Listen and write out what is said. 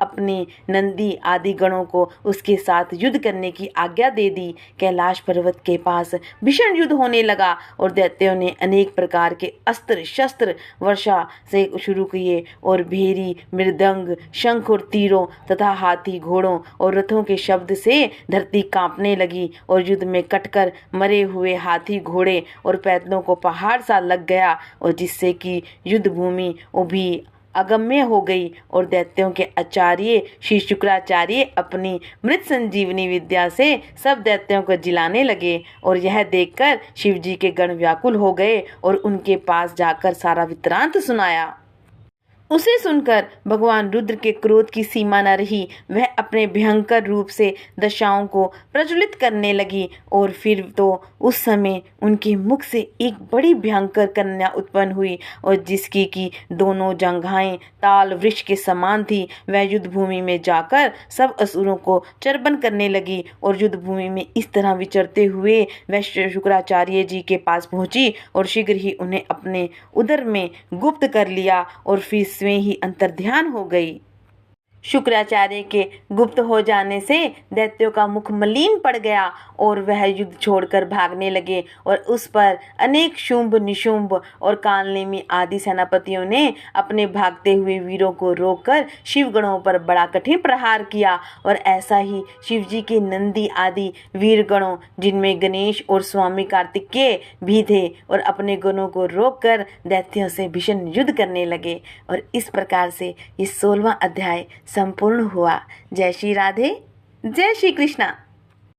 अपने नंदी आदि गणों को उसके साथ युद्ध करने की आज्ञा दे दी। कैलाश पर्वत के पास भीषण युद्ध होने लगा और दैत्यों ने अनेक प्रकार के अस्त्र शस्त्र वर्षा से शुरू किए और भेरी, मृदंग, शंख और तीरों तथा हाथी, घोड़ों और रथों के शब्द से धरती कांपने लगी और युद्ध में कटकर मरे हुए हाथी, घोड़े और पैदलों को पहाड़ सा लग गया और जिससे कि युद्ध भूमि भी अगम्य हो गई। और दैत्यों के आचार्य श्री शुक्राचार्य अपनी मृत संजीवनी विद्या से सब दैत्यों को जिलाने लगे और यह देखकर शिवजी के गण व्याकुल हो गए और उनके पास जाकर सारा वृत्तांत सुनाया। उसे सुनकर भगवान रुद्र के क्रोध की सीमा न रही। वह अपने भयंकर रूप से दशाओं को प्रज्वलित करने लगी और फिर तो उस समय उनके मुख से एक बड़ी भयंकर कन्या उत्पन्न हुई और जिसकी की दोनों जंघाएं ताल वृक्ष के समान थी। वह युद्ध भूमि में जाकर सब असुरों को चर्वण करने लगी और युद्ध भूमि में इस तरह विचरते हुए वह शुक्राचार्य जी के पास पहुंची और शीघ्र ही उन्हें अपने उदर में गुप्त कर लिया और फिर स्वयं ही अंतर्ध्यान हो गई। शुक्राचार्य के गुप्त हो जाने से दैत्यों का मुख मलिन पड़ गया और वह युद्ध छोड़कर भागने लगे और उस पर अनेक शुंभ, निशुंभ और कालनेमी आदि सेनापतियों ने अपने भागते हुए वीरों को रोककर शिवगणों पर बड़ा कठिन प्रहार किया। और ऐसा ही शिवजी के नंदी आदि वीरगणों, जिनमें गणेश और स्वामी कार्तिकेय भी थे, और अपने गणों को रोककर दैत्यों से भीषण युद्ध करने लगे। और इस प्रकार से ये 16वां अध्याय संपूर्ण हुआ। जय श्री राधे, जय श्री कृष्णा।